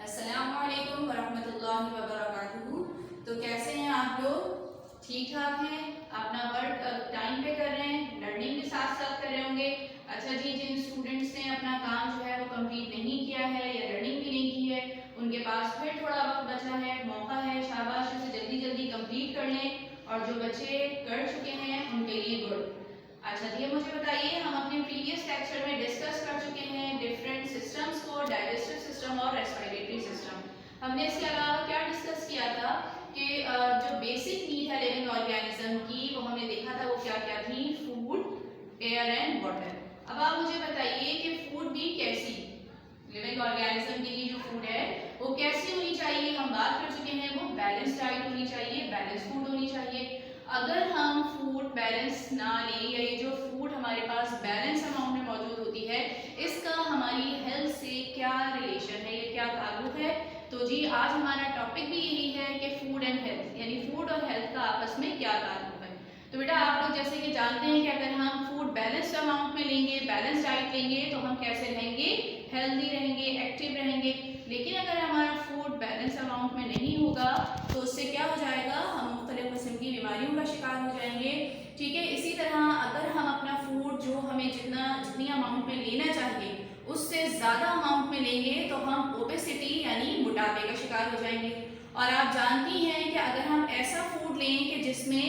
अस्सलामुअलैकुम वरहमतुल्लाहि वबरकातुहू। तो कैसे हैं आप लोग? ठीक ठाक हैं? अपना वर्क टाइम पे कर रहे हैं, लर्निंग भी साथ साथ कर रहे होंगे। अच्छा जी, जिन स्टूडेंट्स ने अपना काम जो है वो कंप्लीट नहीं किया है या लर्निंग भी नहीं की है, उनके पास फिर थोड़ा वक्त बचा है, मौका है, शाबाश, उसे जल्दी जल्दी कंप्लीट कर लें। और जो बच्चे कर चुके हैं उनके लिए गुड। अच्छा जी, मुझे बताइए, हम अपने प्रीवियस लेक्चर में डिस्कस कर चुके हैं डिफरेंट सिस्टम्स को, डाइजेस्टिव सिस्टम और रेस्पिरेटरी सिस्टम। हमने इसके अलावा क्या डिस्कस किया था कि जो बेसिक नीड है लिविंग ऑर्गेनिज्म की, वो हमने देखा था वो क्या क्या थी, फूड, एयर एंड वाटर। अब आप मुझे बताइए कि फूड भी कैसी, लिविंग ऑर्गेनिज्म के लिए जो फूड है वो कैसी होनी चाहिए। हम बात कर चुके हैं वो बैलेंस डाइट होनी चाहिए, बैलेंस फूड होनी चाहिए। अगर हम फूड बैलेंस ना लें या ये जो फूड हमारे पास बैलेंस अमाउंट में मौजूद होती है, इसका हमारी हेल्थ से क्या रिलेशन है, ये क्या ताल्लुक है। तो जी आज हमारा टॉपिक भी यही है कि फूड एंड हेल्थ, यानी फूड और हेल्थ का आपस में क्या ताल्लुक है। तो बेटा आप लोग जैसे कि जानते हैं कि अगर हम फूड बैलेंस अमाउंट में लेंगे, बैलेंस डाइट लेंगे, तो हम कैसे रहेंगे, हेल्दी रहेंगे, एक्टिव रहेंगे। लेकिन अगर हमारा फूड बैलेंस अमाउंट में नहीं होगा तो उससे क्या हो जाएगा, हम मुख्तलिफ किस्म की बीमारियों का शिकार हो जाएंगे। ठीक है, इसी तरह अगर हम अपना फूड जो हमें जितनी अमाउंट में लेना चाहिए उससे ज़्यादा अमाउंट में लेंगे तो हम ओबेसिटी यानी मोटापे का शिकार हो जाएंगे। और आप जानती हैं कि अगर हम ऐसा फूड लें कि जिसमें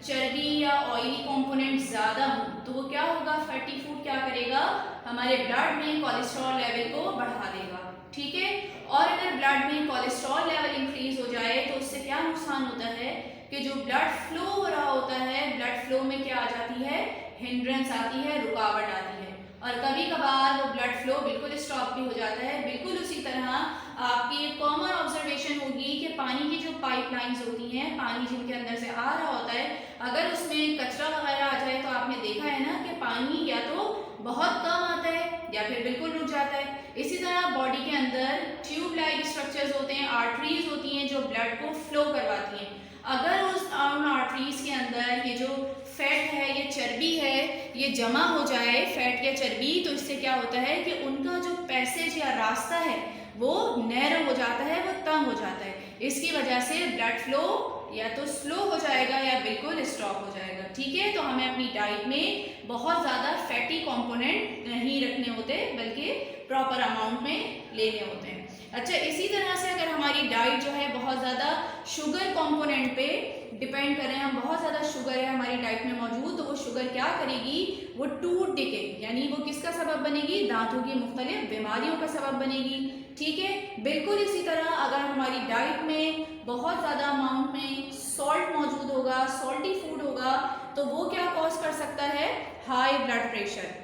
चर्बी या ऑयली कंपोनेंट ज़्यादा हो तो वो क्या होगा, फैटी फूड क्या करेगा, हमारे ब्लड में कोलेस्ट्रॉल लेवल को बढ़ा देगा। ठीक है, और अगर ब्लड में कोलेस्ट्रॉल लेवल इंक्रीज हो जाए तो उससे क्या नुकसान होता है कि जो ब्लड फ्लो हो रहा होता है, ब्लड फ्लो में क्या आ जाती है, हिंड्रेंस आती है, रुकावट आती है, और कभी कभार वो ब्लड फ्लो बिल्कुल स्टॉप भी हो जाता है। बिल्कुल उसी तरह आपकी एक कॉमन ऑब्जर्वेशन होगी कि पानी की जो पाइपलाइंस होती हैं, पानी जिनके अंदर से आ रहा होता है, अगर उसमें कचरा वगैरह आ जाए तो आपने देखा है ना कि पानी या तो बहुत कम आता है या फिर बिल्कुल रुक जाता है। इसी तरह बॉडी के अंदर ट्यूब लाइक स्ट्रक्चर्स होते हैं, आर्टरीज होती हैं जो ब्लड को फ्लो करवाती हैं। अगर उन आर्टरीज के अंदर ये जो फैट है, ये चर्बी है, ये जमा हो जाए, फैट या चर्बी, तो इससे क्या होता है कि उनका जो पैसेज या रास्ता है वो नैरो हो जाता है, वो तंग हो जाता है। इसकी वजह से ब्लड फ्लो या तो स्लो हो जाएगा या बिल्कुल स्टॉप हो जाएगा। ठीक है, तो हमें अपनी डाइट में बहुत ज़्यादा फैटी कंपोनेंट नहीं रखने होते बल्कि प्रॉपर अमाउंट में लेने होते हैं। अच्छा, इसी तरह से अगर हमारी डाइट जो है बहुत ज़्यादा शुगर कंपोनेंट पे डिपेंड करें, हम बहुत ज़्यादा शुगर है हमारी डाइट में मौजूद, तो वो शुगर क्या करेगी, वो टूथ डिके यानी वो किसका सबब बनेगी, दांतों की मुख्तलिफ बीमारियों का सबब बनेगी। ठीक है, बिल्कुल इसी तरह अगर हमारी डाइट में बहुत ज़्यादा अमाउंट में सॉल्ट मौजूद होगा, सॉल्टी फूड होगा, तो वो क्या कॉज कर सकता है, हाई ब्लड प्रेशर।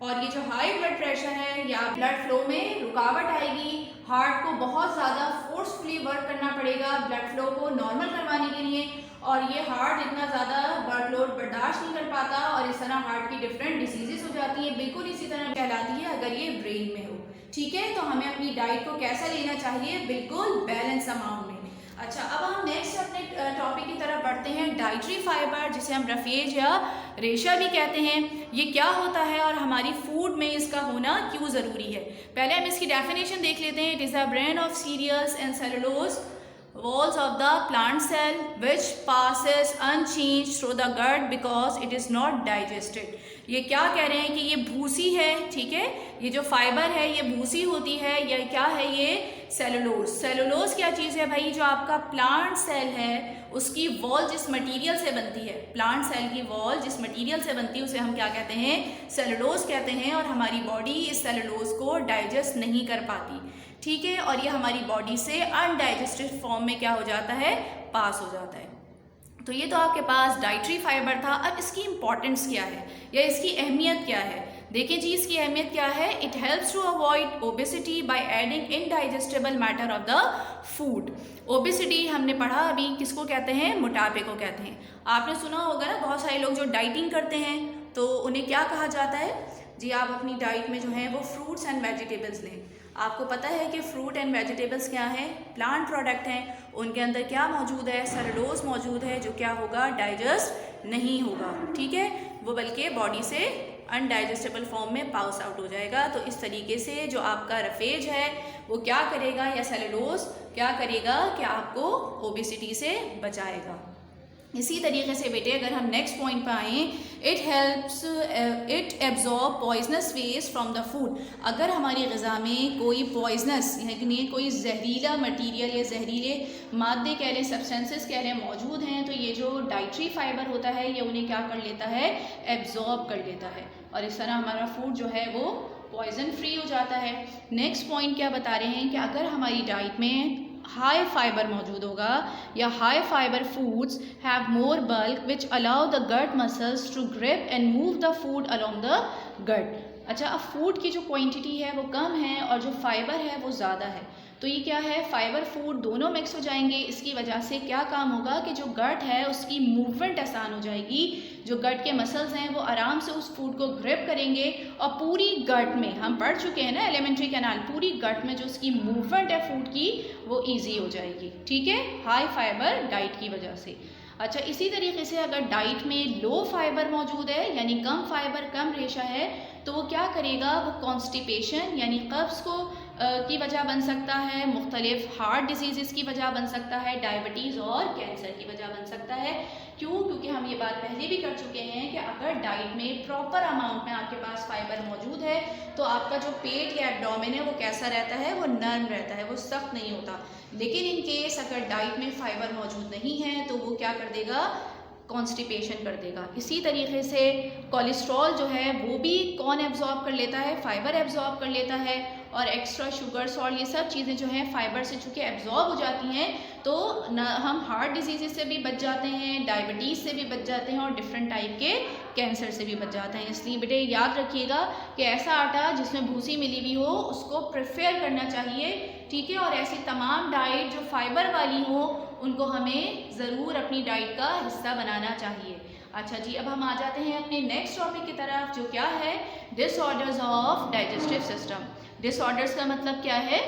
और ये जो हाई ब्लड प्रेशर है या ब्लड फ्लो में रुकावट आएगी, हार्ट को बहुत ज़्यादा फोर्सफुली वर्क करना पड़ेगा ब्लड फ्लो को नॉर्मल करवाने के लिए, और ये हार्ट इतना ज़्यादा वर्कलोड बर्दाश्त नहीं कर पाता और इस तरह हार्ट की डिफरेंट डिसीजेस हो जाती हैं। बिल्कुल इसी तरह कहलाती है अगर ये ब्रेन में हो। ठीक है, तो हमें अपनी डाइट को कैसा लेना चाहिए, बिल्कुल बैलेंस अमाउंट में। अच्छा, अब हम नेक्स्ट अपने टॉपिक की तरफ बढ़ते हैं, डाइटरी फाइबर, जिसे हम रफेज या रेशा भी कहते हैं। ये क्या होता है और हमारी फूड में इसका होना क्यों ज़रूरी है। पहले हम इसकी डेफिनेशन देख लेते हैं। It is a brain of cereals and cellulose walls of the plant cell which passes unchanged through the gut because it is not digested। ये क्या कह रहे हैं कि ये भूसी है। ठीक है, ये जो फाइबर है ये भूसी होती है। ये क्या है, ये सेलुलोज। सेलुलोज क्या चीज़ है भाई, जो आपका प्लांट सेल है उसकी वॉल जिस मटेरियल से बनती है, प्लांट सेल की वॉल जिस मटेरियल से बनती है उसे हम क्या कहते हैं, सेलुलोज कहते हैं। और हमारी बॉडी इस सेलुलोज को डाइजेस्ट नहीं कर पाती। ठीक है, और ये हमारी बॉडी से अनडाइजेस्टेड फॉर्म में क्या हो जाता है, पास हो जाता है। तो ये तो आपके पास डाइटरी फाइबर था। अब इसकी इंपॉर्टेंस क्या है या इसकी अहमियत क्या है। देखिए जी, इसकी अहमियत क्या है, it helps to avoid obesity by adding indigestible matter of the food. Obesity हमने पढ़ा अभी किसको कहते हैं, मोटापे को कहते हैं। आपने सुना होगा ना, बहुत सारे लोग जो डाइटिंग करते हैं तो उन्हें क्या कहा जाता है जी, आप अपनी डाइट में जो है वो फ्रूट्स एंड वेजिटेबल्स लें। आपको पता है कि फ्रूट एंड वेजिटेबल्स क्या हैं, प्लांट प्रोडक्ट हैं। उनके अंदर क्या मौजूद है, सेलुलोज मौजूद है, जो क्या होगा, डाइजेस्ट नहीं होगा। ठीक है, वो बल्कि बॉडी से अनडाइजेस्टेबल फॉर्म में पास आउट हो जाएगा। तो इस तरीके से जो आपका रफेज है वो क्या करेगा, या सेलुलोज क्या करेगा कि आपको ओबेसिटी से बचाएगा। इसी तरीके से बेटे अगर हम नेक्स्ट पॉइंट पे आएँ, it absorb poisonous waste from the food. अगर हमारी ग़िज़ा में कोई पॉइजनस यानी कोई जहरीला मटीरियल या जहरीले मादे कह लें, सब्सटेंसेस कह लें मौजूद हैं, तो ये जो डाइटरी फाइबर होता है ये उन्हें क्या कर लेता है, एब्जॉर्ब कर लेता है, और इस तरह हमारा फूड जो है वो पॉइजन फ्री हो जाता है। नेक्स्ट पॉइंट क्या बता रहे हैं कि अगर हमारी डाइट में हाई फाइबर मौजूद होगा या high fibre foods have more bulk which allow the gut muscles to grip and move the food along the gut. अच्छा, अब फूड की जो क्वांटिटी है वो कम है और जो फाइबर है वो ज़्यादा है, तो ये क्या है, फाइबर फूड दोनों मिक्स हो जाएंगे। इसकी वजह से क्या काम होगा कि जो गट है उसकी मूवमेंट आसान हो जाएगी, जो गट के मसल्स हैं वो आराम से उस फूड को ग्रिप करेंगे और पूरी गट में, हम पढ़ चुके हैं ना एलिमेंट्री कैनाल, पूरी गट में जो उसकी मूवमेंट है फूड की वो ईजी हो जाएगी। ठीक है, हाई फाइबर डाइट की वजह से। अच्छा, इसी तरीके से अगर डाइट में लो फाइबर मौजूद है यानी कम फाइबर कम रेशा है, तो वो क्या करेगा, वो कॉन्स्टिपेशन यानी कब्ज़ को की वजह बन सकता है, मुख्तलिफ हार्ट डिजीज़ की वजह बन सकता है, डायबिटीज़ और कैंसर की वजह बन सकता है। क्यों? क्योंकि हम ये बात पहले भी कर चुके हैं कि अगर डाइट में प्रॉपर अमाउंट में आपके पास फाइबर मौजूद है तो आपका जो पेट या एब्डोमेन है वो कैसा रहता है, वो नर्म रहता है, वो सख्त नहीं होता। लेकिन इन केस अगर डाइट में फाइबर मौजूद नहीं है तो वो क्या कर देगा, कॉन्स्टिपेशन कर देगा। इसी तरीके से कोलेस्ट्रॉल जो है वो भी कौन एब्जॉर्ब कर लेता है, फाइबर एब्जॉर्ब कर लेता है, और एक्स्ट्रा शुगर सॉल्ट ये सब चीज़ें जो हैं फाइबर से चूँकि एब्जॉर्ब हो जाती हैं तो हम हार्ट डिजीज़ से भी बच जाते हैं, डायबिटीज़ से भी बच जाते हैं और डिफरेंट टाइप के कैंसर से भी बच जाते हैं। इसलिए बेटे याद रखिएगा कि ऐसा आटा जिसमें भूसी मिली हुई हो उसको प्रेफर करना चाहिए। ठीक है, और ऐसी तमाम डाइट जो फाइबर वाली हो उनको हमें ज़रूर अपनी डाइट का हिस्सा बनाना चाहिए। अच्छा जी, अब हम आ जाते हैं अपने नेक्स्ट टॉपिक की तरफ, जो क्या है, disorders of digestive system. Disorders का मतलब क्या है,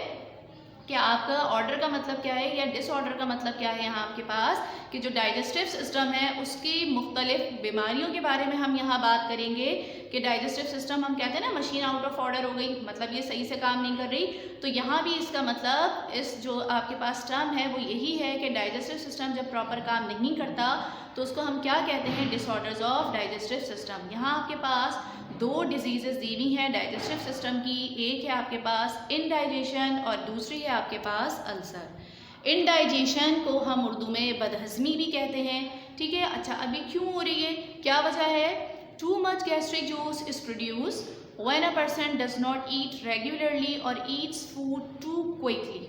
क्या आपका ऑर्डर का मतलब क्या है या डिसऑर्डर का मतलब क्या है यहाँ आपके पास, कि जो डाइजेस्टिव सिस्टम है उसकी मुख्तलिफ बीमारियों के बारे में हम यहाँ बात करेंगे। कि डाइजेस्टिव सिस्टम हम कहते हैं ना मशीन आउट ऑफ ऑर्डर हो गई, मतलब ये सही से काम नहीं कर रही, तो यहाँ भी इसका मतलब इस जो आपके पास टर्म है वो यही है कि डाइजेस्टिव सिस्टम जब प्रॉपर काम नहीं करता तो उसको हम क्या कहते हैं, डिसऑर्डर्स ऑफ डाइजेस्टिव सिस्टम। यहाँ आपके पास दो डिजीज़ेस दी हुई हैं डाइजेस्टिव सिस्टम की, एक है आपके पास इनडाइजेशन और दूसरी है आपके पास अल्सर। इनडाइजेशन को हम उर्दू में बदहज़मी भी कहते हैं। ठीक है, अच्छा अभी क्यों हो रही है, क्या वजह है, too much gastric juice is produce when a person does not eat regularly और ईट्स फूड टू क्विकली।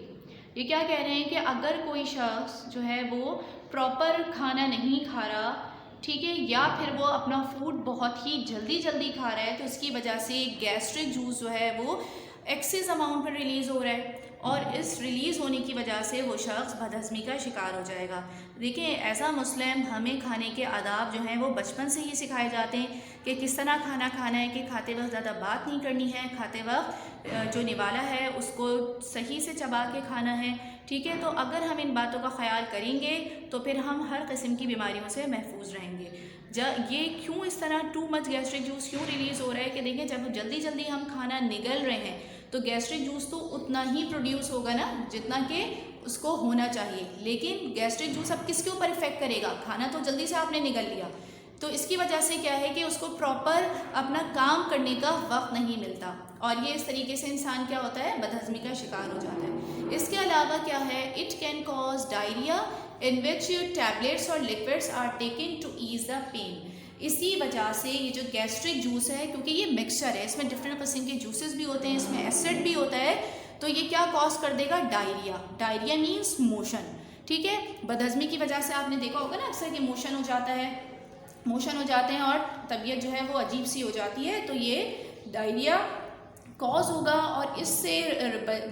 ये क्या कह रहे हैं कि अगर कोई शख्स जो है वो प्रॉपर खाना नहीं खा रहा, ठीक है, या फिर वो अपना फूड बहुत ही जल्दी जल्दी खा रहा है, तो इसकी वजह से गैस्ट्रिक जूस जो है वो एक्सेस अमाउंट पर रिलीज़ हो रहा है और इस रिलीज़ होने की वजह से वो शख्स बदहज़मी का शिकार हो जाएगा। देखिए, ऐसा मुस्लिम हमें खाने के आदाब जो हैं वो बचपन से ही सिखाए जाते हैं कि किस तरह खाना खाना है, कि खाते वक्त ज़्यादा बात नहीं करनी है, खाते वक्त जो निवाला है उसको सही से चबा के खाना है। ठीक है, तो अगर हम इन बातों का ख्याल करेंगे तो फिर हम हर किस्म की बीमारियों से महफूज रहेंगे। ये क्यों इस तरह टू मच गैस्ट्रिक जूस क्यों रिलीज़ हो रहा है, कि देखिए जब जल्दी जल्दी हम खाना निगल रहे हैं तो गैस्ट्रिक जूस तो उतना ही प्रोड्यूस होगा ना जितना कि उसको होना चाहिए, लेकिन गैस्ट्रिक जूस अब किसके ऊपर इफेक्ट करेगा, खाना तो जल्दी से आपने निगल लिया, तो इसकी वजह से क्या है कि उसको प्रॉपर अपना काम करने का वक्त नहीं मिलता और ये इस तरीके से इंसान क्या होता है, बदहज़मी का शिकार हो जाता है। इसके अलावा क्या है, it can cause diarrhoea in which tablets और liquids are taken to ease the pain. इसी वजह से ये जो गैस्ट्रिक जूस है, क्योंकि ये मिक्सचर है, इसमें डिफरेंट किस्म के जूसेस भी होते हैं, इसमें एसिड भी होता है, तो ये क्या कॉज कर देगा, डायरिया। Diarrhoea means motion. ठीक है, बदहज़मी की वजह से आपने देखा होगा ना अक्सर कि मोशन हो जाता है, मोशन हो जाते हैं और तबीयत जो है वो अजीब सी हो जाती है, तो ये डायरिया कॉज होगा। और इससे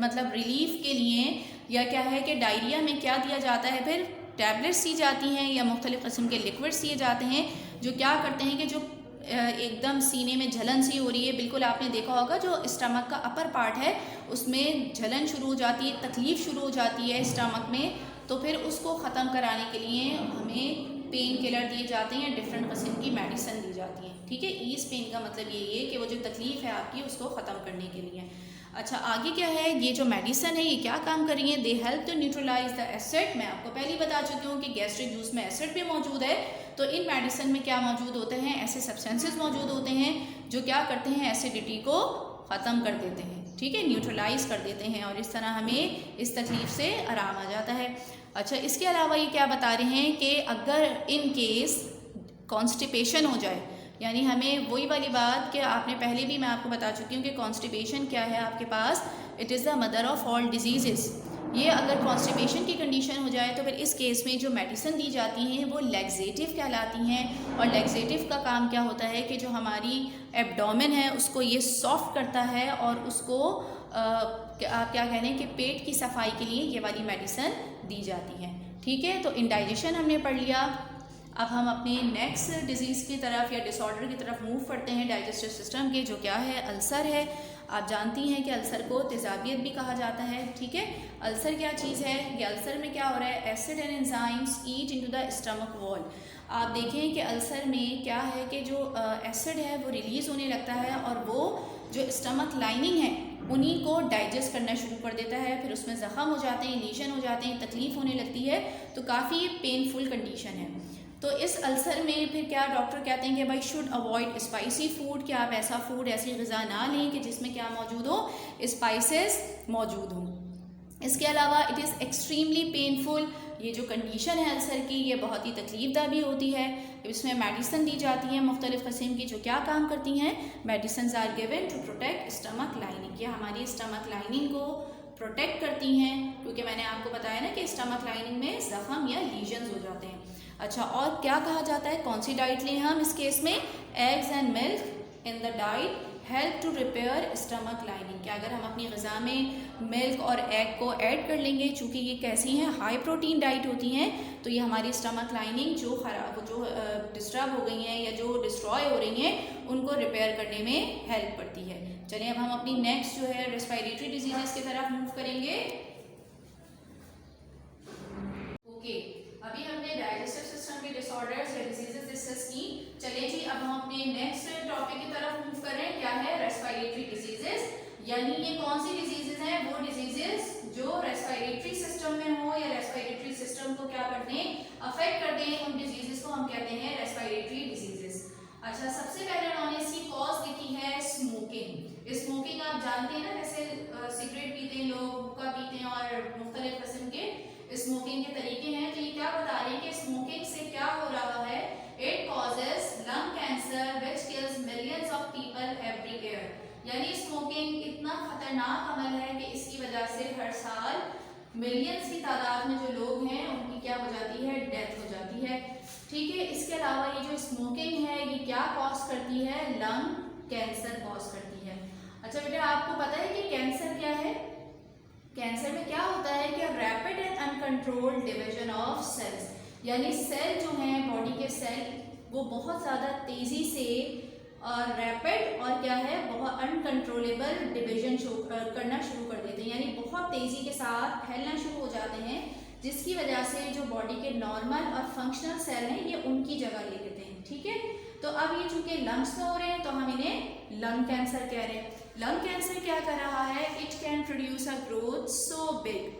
मतलब रिलीफ के लिए या क्या है कि डायरिया में क्या दिया जाता है, फिर टैबलेट्स दी जाती हैं या मुख्तलिफ़ किस्म के लिक्विड्स दिए जाते हैं जो क्या करते हैं कि जो एकदम सीने में जलन सी हो रही है, बिल्कुल आपने देखा होगा जो स्टमक का अपर पार्ट है उसमें जलन शुरू हो जाती है, तकलीफ़ शुरू हो जाती है स्टमक में, तो फिर उसको ख़त्म कराने के लिए हमें पेन किलर दिए जाते हैं, डिफरेंट किस्म की मेडिसिन दी जाती हैं। ठीक है। ईज पेन का मतलब यही है कि वो जो तकलीफ़ है आपकी उसको ख़त्म करने के लिए। अच्छा, आगे क्या है, ये जो मेडिसन है ये क्या काम कर रही है, they help to neutralise the acid. मैं आपको पहले ही बता चुकी हूँ कि गैस्ट्रिक जूस में एसिड भी मौजूद है, तो इन मेडिसन में क्या मौजूद होते हैं, ऐसे सब्सटेंसेस मौजूद होते हैं जो क्या करते हैं, एसिडिटी को ख़त्म कर देते हैं, ठीक है, न्यूट्रलाइज कर देते हैं, और इस तरह हमें इस तकलीफ़ से आराम आ जाता है। अच्छा, इसके अलावा ये क्या बता रहे हैं कि अगर इन केस कॉन्स्टिपेशन हो जाए, यानी हमें वही वाली बात कि आपने पहले भी मैं आपको बता चुकी हूँ कि कॉन्स्टिपेशन क्या है आपके पास, it is the mother of all diseases. ये अगर कॉन्स्टिपेशन की कंडीशन हो जाए तो फिर इस केस में जो मेडिसिन दी जाती हैं वो लैक्सेटिव कहलाती हैं, और लैक्सेटिव का काम क्या होता है कि जो हमारी एब्डोमेन है उसको ये सॉफ्ट करता है, और उसको आप क्या कह रहे हैं कि पेट की सफाई के लिए ये वाली मेडिसिन दी जाती है, ठीक है। तो इंडाइजेशन हमने पढ़ लिया। अब हम अपने नेक्स्ट डिजीज़ की तरफ या डिसऑर्डर की तरफ मूव करते हैं डाइजेस्टिव सिस्टम के, जो क्या है, अल्सर है। आप जानती हैं कि अल्सर को तेज़ाबियत भी कहा जाता है, ठीक है। अल्सर क्या चीज़ है, ये अल्सर में क्या हो रहा है, acid and enzymes eat into the stomach wall. आप देखें कि अल्सर में क्या है कि जो एसिड है वो रिलीज़ होने लगता है, और वो जो स्टमक लाइनिंग है उन्हीं को डाइजेस्ट करना शुरू कर देता है, फिर उसमें ज़ख़म हो जाते हैं, लीजन हो जाते हैं, तकलीफ़ होने लगती है, तो काफ़ी पेनफुल कंडीशन है। तो इस अल्सर में फिर क्या डॉक्टर कहते हैं कि भाई शुड अवॉइड स्पाइसी फूड, कि आप ऐसा फूड, ऐसी ग़िज़ा ना लें कि जिसमें क्या मौजूद हो, स्पाइसेस मौजूद हों। इसके अलावा इट इज़ एक्सट्रीमली पेनफुल, ये जो कंडीशन है अल्सर की ये बहुत ही तकलीफ़दा भी होती है। इसमें मेडिसिन दी जाती हैं मुख्तलिफ़ किस्म की, जो क्या काम करती हैं, medicine are given to protect stomach lining, ये हमारी स्टमक लाइनिंग को प्रोटेक्ट करती हैं, क्योंकि मैंने आपको बताया ना कि स्टमक लाइनिंग में ज़ख़म या लीजन्स हो जाते हैं। अच्छा, और क्या कहा जाता है, कौन सी डाइट लें हम इस केस में, eggs and milk in the diet help to repair stomach lining, कि अगर हम अपनी ग़िज़ा में मिल्क और एग को ऐड कर लेंगे, चूँकि ये कैसी हैं, हाई प्रोटीन डाइट होती हैं, तो ये हमारी स्टमक लाइनिंग जो डिस्टर्ब हो गई हैं या जो डिस्ट्रॉय हो रही हैं उनको रिपेयर करने में हेल्प करती है। चलिए अब हम अपनी नेक्स्ट जो है रेस्पिरेटरी डिजीज़ की तरफ मूव करेंगे। ओके, अभी हमने डाइजेस्टिव सिस्टम के डिसऑर्डर्स या डिजीजेस डिस्कस की। चलिए जी, अब हम अपने नेक्स्ट टॉपिक की तरफ मूव कर रहे हैं, क्या है, रेस्पिरेटरी डिजीजेस। यानी ये कौन सी डिजीजेस हैं, वो डिजीजेस जो रेस्पिरेटरी सिस्टम में हो या रेस्पिरेटरी सिस्टम को क्या करते हैं, अफेक्ट करते हैं, उन डिजीजेस को हम कहते हैं रेस्पिरेटरी डिजीजेस। अच्छा, सबसे पहले उन्होंने इसकी कॉज लिखी है स्मोकिंग। स्मोकिंग आप जानते हैं ना, जैसे सिगरेट पीते हैं लोग, हुक्का पीते हैं, और मुख्तलिफ किस्म के स्मोकिंग के तरीके हैं। तो ये क्या बता रहे हैं कि स्मोकिंग से क्या हो रहा है, it causes lung cancer which kills millions of people every year. यानी स्मोकिंग इतना खतरनाक अमल है कि इसकी वजह से हर साल मिलियंस की तादाद में जो लोग हैं उनकी क्या हो जाती है, डेथ हो जाती है, ठीक है। इसके अलावा ये जो स्मोकिंग है ये क्या कॉज करती है, लंग कैंसर कॉज करती है। अच्छा बेटा, आपको पता है कि कैंसर क्या है, कैंसर में क्या होता है कि rapid and uncontrolled division of cells, यानी सेल जो हैं बॉडी के सेल वो बहुत ज़्यादा तेज़ी से रैपिड और क्या है, बहुत अनकंट्रोलेबल डिवीजन करना शुरू कर देते हैं, यानी बहुत तेज़ी के साथ फैलना शुरू हो जाते हैं, जिसकी वजह से जो बॉडी के नॉर्मल और फंक्शनल सेल हैं ये उनकी जगह ले लेते हैं, ठीक है। तो अब ये चूँकि लंग्स में हो रहे हैं तो हम इन्हें लंग कैंसर कह रहे हैं। लंग कैंसर क्या कर रहा है, it can produce a growth so big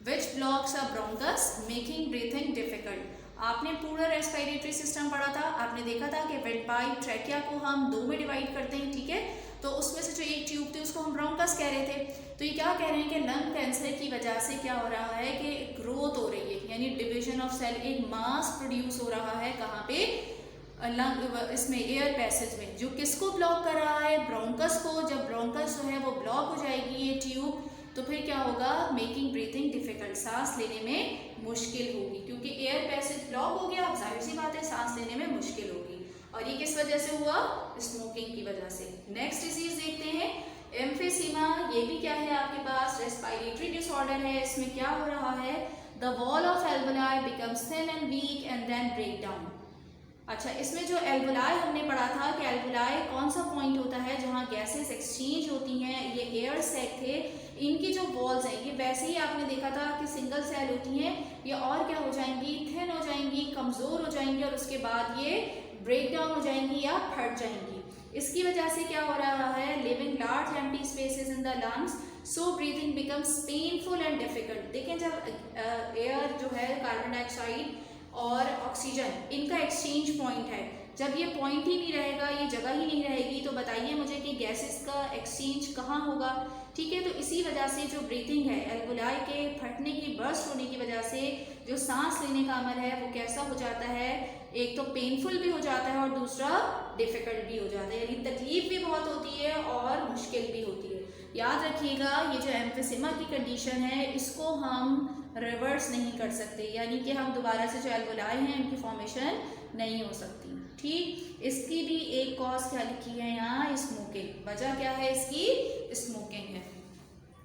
which blocks a bronchus making breathing difficult. आपने पूरा रेस्पिरेटरी सिस्टम पढ़ा था, आपने देखा था कि वेंट्राइल ट्रैकिया को हम दो में डिवाइड करते हैं, ठीक है। तो उसमें से जो एक ट्यूब थी उसको हम ब्रोंकस कह रहे थे। तो ये क्या कह रहे हैं कि लंग कैंसर की वजह से क्या हो रहा है कि ग्रोथ हो रही है, यानी डिविजन ऑफ सेल, एक मास प्रोड्यूस हो रहा है, कहाँ पे, लंग, इसमें एयर पैसेज में, जो किसको ब्लॉक कर रहा है, ब्रोंकस को। जब ब्रोंकस जो है वो ब्लॉक हो जाएगी ये ट्यूब, तो फिर क्या होगा, मेकिंग ब्रीथिंग डिफिकल्ट, सांस लेने में मुश्किल होगी, क्योंकि एयर पैसेज ब्लॉक हो गया, जाहिर सी बात है सांस लेने में मुश्किल होगी। और ये किस वजह से हुआ, स्मोकिंग की वजह से। नेक्स्ट डिजीज देखते हैं, एम्फीसीमा। ये भी क्या है आपके पास, रेस्पिरेटरी डिसऑर्डर है। इसमें क्या हो रहा है, the wall of alveoli becomes thin and weak and then break down. अच्छा, इसमें जो एल्वेलाई हमने पढ़ा था कि एल्वेलाई कौन सा पॉइंट होता है जहाँ गैसेस एक्सचेंज होती हैं, ये एयर सैक थे, इनकी जो वॉल्स हैं ये वैसे ही आपने देखा था कि सिंगल सेल होती हैं, ये और क्या हो जाएंगी, थिन हो जाएंगी, कमज़ोर हो जाएंगी, और उसके बाद ये ब्रेक डाउन हो जाएंगी या फट जाएंगी। इसकी वजह से क्या हो रहा है, living large empty spaces in the lungs, so breathing becomes painful and difficult. देखें जब एयर जो है कार्बन डाइऑक्साइड और ऑक्सीजन इनका एक्सचेंज पॉइंट है, जब ये पॉइंट ही नहीं रहेगा, ये जगह ही नहीं रहेगी, तो बताइए मुझे कि गैसेस का एक्सचेंज कहाँ होगा। ठीक है, तो इसी वजह से जो ब्रीथिंग है, एल्वोलाई के फटने की, बर्स्ट होने की वजह से जो सांस लेने का अमल है वो कैसा हो जाता है, एक तो पेनफुल भी हो जाता है और दूसरा डिफिकल्ट भी हो जाता है, यानी तकलीफ भी बहुत होती है और मुश्किल भी होती है। याद रखिएगा ये जो एम्फिसिमा की कंडीशन है इसको हम रिवर्स नहीं कर सकते, यानी कि हम दोबारा से जो एल्वोलाई हैं इनकी फॉर्मेशन नहीं हो सकती। ठीक, इसकी भी एक कॉज क्या लिखी है यहाँ, स्मोकिंग। वजह क्या है इसकी, स्मोकिंग है।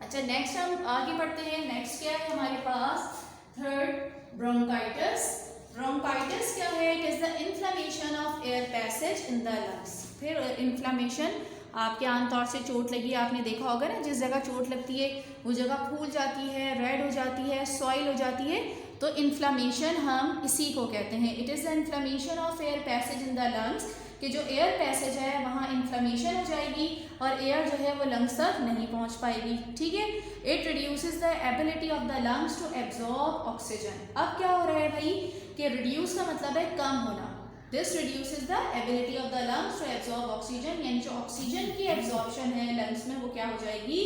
अच्छा, नेक्स्ट हम आगे बढ़ते हैं। नेक्स्ट क्या है हमारे पास, थर्ड, ब्रोंकाइटिस। ब्रोंकाइटिस क्या है, it is the inflammation of air passage in the lungs. फिर इन्फ्लेमेशन, आपके आमतौर से चोट लगी, आपने देखा होगा ना, जिस जगह चोट लगती है वो जगह फूल जाती है, रेड हो जाती है, सॉइल हो जाती है, तो इन्फ्लेमेशन हम इसी को कहते हैं। It is the inflammation of air passage in the lungs, कि जो एयर पैसेज है वहाँ इन्फ्लेमेशन हो जाएगी और एयर जो है वो लंग्स तक नहीं पहुँच पाएगी। ठीक है, it reduces the ability of the lungs to absorb oxygen. अब क्या हो रहा है भाई, कि रिड्यूस का मतलब है कम होना। This reduces the ability of the lungs to absorb oxygen, यानी जो ऑक्सीजन की एब्जॉर्प्शन है लंग्स में वो क्या हो जाएगी,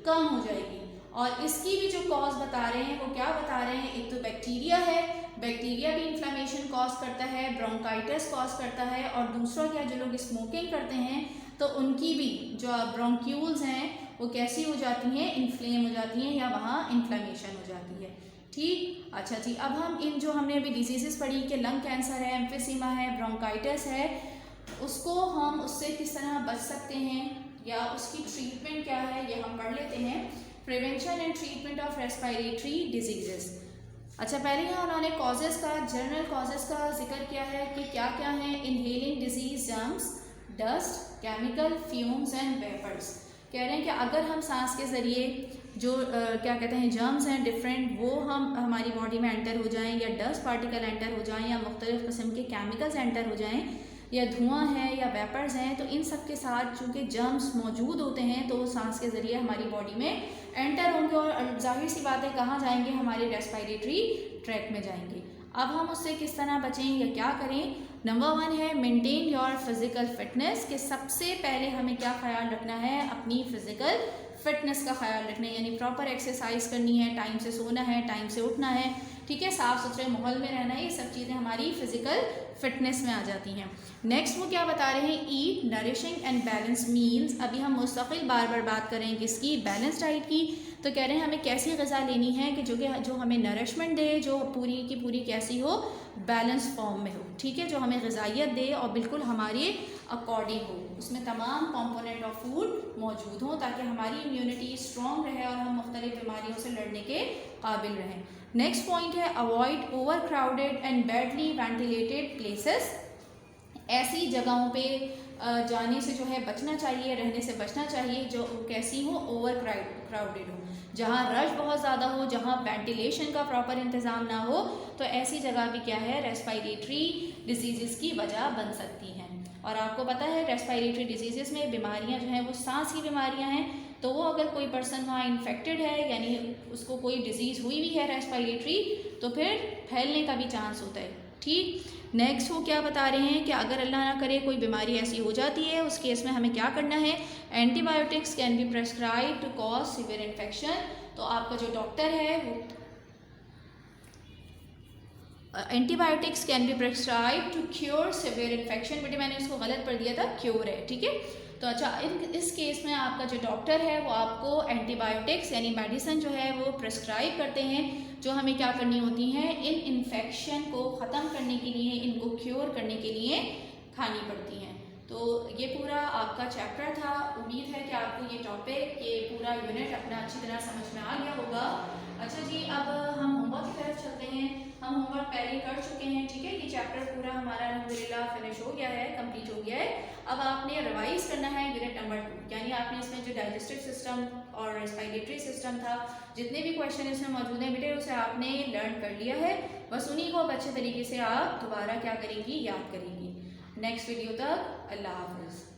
कम हो जाएगी। और इसकी भी जो कॉज बता रहे हैं वो क्या बता रहे हैं, एक तो बैक्टीरिया है, बैक्टीरिया भी इन्फ्लेमेशन कॉज करता है, ब्रोंकाइटिस कॉज करता है, और दूसरा क्या, जो लोग स्मोकिंग करते हैं तो उनकी भी जो ब्रोंक्यूल्स हैं वो कैसी हो जाती हैं, इन्फ्लेम हो जाती हैं या वहाँ इन्फ्लेमेशन हो जाती है। ठीक, अच्छा जी, अब हम इन जो हमने अभी डिजीजेस पढ़ी कि लंग कैंसर है, एम्फिसीमा है, ब्रोंकाइटिस है, उसको हम उससे किस तरह बच सकते हैं या उसकी ट्रीटमेंट क्या है ये हम पढ़ लेते हैं। Prevention and treatment of respiratory diseases. अच्छा, पहले यहाँ उन्होंने कॉजेज़ का, जनरल कॉजेज़ का जिक्र किया है कि क्या क्या है, inhaling disease, germs, dust, chemical, fumes and vapours. कह रहे हैं कि अगर हम सांस के ज़रिए जो क्या कहते हैं जर्म्स हैं डिफरेंट, वो हम हमारी बॉडी में एंटर हो जाएं, या डस्ट पार्टिकल एंटर हो जाएं, या मुख्तलिफ़ किस्म के केमिकल्स एंटर हो जाएं, या धुआं है या वेपर्स हैं, तो इन सब के साथ चूँकि जर्म्स मौजूद होते हैं तो वो सांस के ज़रिए हमारी बॉडी में एंटर होंगे और जाहिर सी बात है कहाँ जाएंगे, हमारे रेस्पिरेटरी ट्रैक में जाएंगे। अब हम उससे किस तरह बचें या क्या करें। नंबर 1 है मेंटेन योर फिज़िकल फिटनेस, कि सबसे पहले हमें क्या ख्याल रखना है, अपनी फ़िज़िकल फिटनेस का ख्याल रखना है, यानी प्रॉपर एक्सरसाइज करनी है, टाइम से सोना है, टाइम से उठना है, ठीक है, साफ़ सुथरे माहौल में रहना है, ये सब चीज़ें हमारी फ़िज़िकल फिटनेस में आ जाती हैं। नेक्स्ट वो क्या बता रहे हैं, ईट नरिशिंग एंड बैलेंस मील्स। अभी हम मुस्तकिल बार बार बात करें किसकी, बैलेंस डाइट की। तो कह रहे हैं हमें कैसी ग़िज़ा लेनी है कि जो हमें नरिशमेंट दे, जो पूरी की पूरी कैसी हो, बैलेंस फॉर्म में हो, ठीक है, जो हमें ग़िज़ाइयत दे और बिल्कुल हमारे अकॉर्डिंग हो, उसमें तमाम कंपोनेंट ऑफ फूड मौजूद हों ताकि हमारी इम्यूनिटी स्ट्रॉन्ग रहे और हम मुख्तलिफ बीमारियों से लड़ने के काबिल रहें। नेक्स्ट पॉइंट है avoid over crowded and badly ventilated places. ऐसी जगहों पे जाने से जो है बचना चाहिए, रहने से बचना चाहिए जो कैसी हो, ओवर क्राउडेड हो, जहाँ रश बहुत ज़्यादा हो, जहाँ वेंटिलेशन का प्रॉपर इंतज़ाम ना हो, तो ऐसी जगह भी क्या है, रेस्पिरेटरी डिजीज़ की वजह बन सकती हैं। और आपको पता है रेस्पिरेटरी डिजीज़ में बीमारियाँ जो हैं वो सांस की बीमारियाँ हैं, तो वो अगर कोई पर्सन वहाँ इन्फेक्टेड है यानी उसको कोई डिजीज़ हुई भी है रेस्पिरेटरी, तो फिर फैलने का भी चांस होता है। ठीक, नेक्स्ट वो क्या बता रहे हैं कि अगर अल्लाह ना करे कोई बीमारी ऐसी हो जाती है, उस केस में हमें क्या करना है, antibiotics can be prescribe to cause severe infection. तो आपका जो डॉक्टर है वो antibiotics can be prescribe to cure severe infection. बेटे मैंने उसको गलत पढ़ दिया था, क्योर है, ठीक है। तो अच्छा, इस केस में आपका जो डॉक्टर है वो आपको एंटीबायोटिक्स यानी मेडिसिन जो है वो प्रेस्क्राइब करते हैं, जो हमें क्या करनी होती हैं, इन इन्फेक्शन को ख़त्म करने के लिए, इनको क्योर करने के लिए खानी पड़ती हैं। तो ये पूरा आपका चैप्टर था। उम्मीद है कि आपको ये टॉपिक, ये पूरा यूनिट अपना अच्छी तरह समझ में आ गया होगा। अच्छा जी, अब हम होमवर्क की तरफ चलते हैं। हम होमवर्क पहले कर चुके हैं, ठीक है, ये चैप्टर पूरा हमारा अल्हम्दुलिल्लाह फिनिश हो गया है, कंप्लीट हो गया है। अब आपने रिवाइज करना है यूनिट नंबर 2, यानी आपने इसमें जो डाइजेस्टिव सिस्टम और रेस्पिरेटरी सिस्टम था, जितने भी क्वेश्चन इसमें मौजूद हैं बेटे, उसे आपने लर्न कर लिया है। बस उन्हीं को अब अच्छे तरीके से आप दोबारा क्या करेंगी, याद करेंगी। नेक्स्ट वीडियो तक अल्लाह हाफिज़।